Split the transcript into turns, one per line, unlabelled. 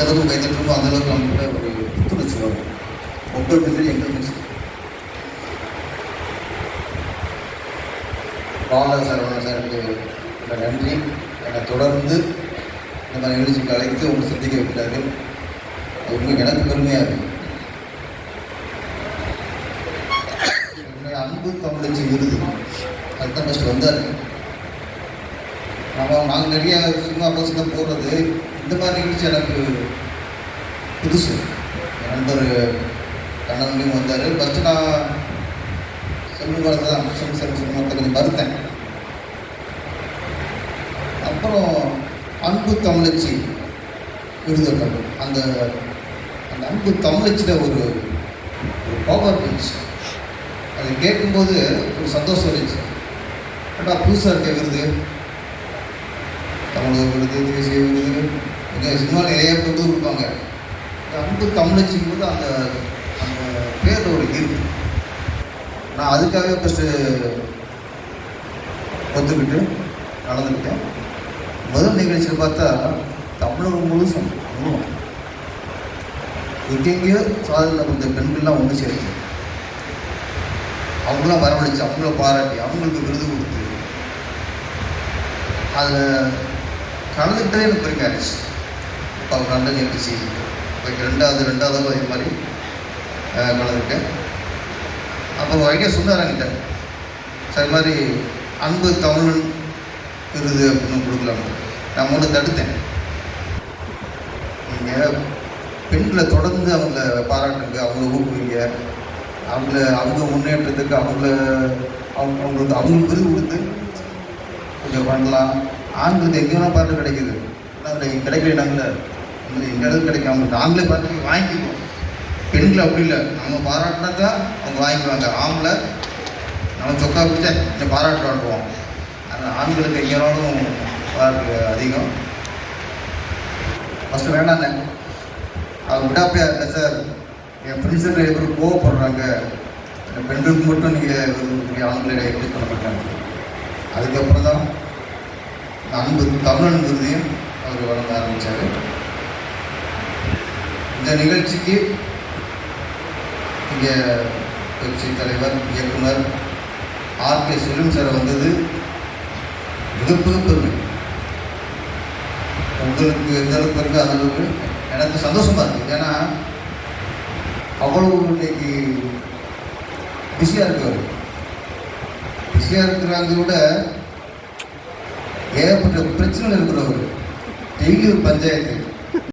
எந்த அளவுக்கு கைத்தட்டுமோ அந்த அளவுக்கு நம்மகிட்ட ஒரு புத்துணர்ச்சி வரும். உங்களுக்கு சரி எங்களுக்கு சரி. சரவணன் சாருக்கு நன்றி. என்னை தொடர்ந்து இந்த மாதிரி நிகழ்ச்சிக்கு அழைத்து உங்களை சந்திக்க வைக்கிறார்கள். அது உங்களுக்கு எனக்கு பெருமையாக இருக்கு. என்னுடைய அன்பு தமிழச்சி விருது அதுதான் ஃபஸ்ட்டு வந்தார். நாங்கள் நிறைய சினிமா பஸ் தான் போடுறது. இந்த மாதிரி நிகழ்ச்சி எனக்கு புதுசு. என் நண்பர் கண்ணன்லையும் வந்தார். ஃபஸ்ட்டு நான் செல்வம் தான் சினிமாத்தை கொஞ்சம் மறுத்தேன். அப்புறம் அன்பு தமிழச்சி விருது அந்த அந்த அன்பு தமிழச்சியில் ஒரு பவர் இருந்துச்சு. அதை கேட்கும்போது ஒரு சந்தோஷம் இருந்துச்சு. ஆனால் புதுசாக இருக்க விருது, தமிழக விருது, தேசிய விருது, எங்கள் சினிமாவில் நிறைய விருது கொடுப்பாங்க. அன்பு தமிழச்சிக்கும் போது அந்த அந்த பேரில் ஒரு ஈர்ப்பு. நான் அதுக்காகவே ஃபஸ்ட்டு ஒத்துக்கிட்டு நடந்துக்கிட்டேன். முதல் நிகழ்ச்சியில் பார்த்தா தமிழகம் முழுசும் எங்கெங்கேயோ சாதனை கொடுத்த பெண்கள்லாம் ஒன்று சேர்த்து அவங்களாம் வரவழைச்சு அவங்கள பாராட்டி அவங்களுக்கு விருது கொடுத்து அதில் கலந்துக்கிட்டே எனக்கு பெருமை ஆயிடுச்சு. இப்போ அவங்க நல்ல நிகழ்ச்சி ரெண்டாவது அதே மாதிரி கலந்துக்கிட்டேன். அப்போ ஒரு ஐடியா சொன்னார் என்கிட்ட, சார் இது மாதிரி அன்பு தமிழன் விருது அப்படின்னு கொடுக்கலாம். நான் ஒன்று தடுத்தேன். நீங்கள் பெண்களை தொடர்ந்து அவங்கள பாராட்டுங்க, அவங்கள ஊக்குவிங்க, அவங்க முன்னேற்றத்துக்கு அவங்களுக்கு விருது கொடுத்து கொஞ்சம் பண்ணலாம். ஆண்களுக்கு எங்கேனா பாராட்டு கிடைக்குது, அதில் கிடைக்கல நாங்கள் எங்கள் இடத்துக்கு கிடைக்காம நாங்களே பார்த்து வாங்கிக்குவோம். பெண்கள் அப்படி இல்லை, நம்ம பாராட்டினா தான் அவங்க வாங்கிக்குவாங்க. ஆம்பளை நம்ம சொக்கா பிடிச்சா இந்த பாராட்டு வாங்குவோம். அதனால் ஆண்களுக்கு எங்கேனாலும் பாராட்டு அதிகம். ஃபஸ்ட்டு வேண்டாங்க, அவங்க விடாப்பையா இல்லை சார். என் ஃப்ரெண்ட்ஸு நிறைய பேர் கோவப்படுறாங்க, இந்த பெண்களுக்கு மட்டும் நீங்கள் ஆண்களை எக்ஸ்பிரஸ் பண்ண மாட்டாங்க. அதுக்கப்புறம் தான் அன்பு தமிழன் விருதையும் அவர் வழங்க ஆரம்பித்தார். இந்த நிகழ்ச்சிக்கு இங்கே வெப்சி தலைவர் இயக்குனர் ஆர்கே சுலிம் சார் வந்தது மிகப்பெரிய பெருமை. உங்களுக்கு எந்த அளவுக்கு இருக்குது அந்த அளவுக்கு எனக்கு சந்தோஷமாக இருக்குது. ஏன்னா அவ்வளவு இன்னைக்கு பிஸியாக இருக்கிறவர், பிஸியாக இருக்கிறாங்க விட ஏகப்பட்ட பிரச்சனை இருக்கிறவர். டெய்லி ஒரு பஞ்சாயத்து,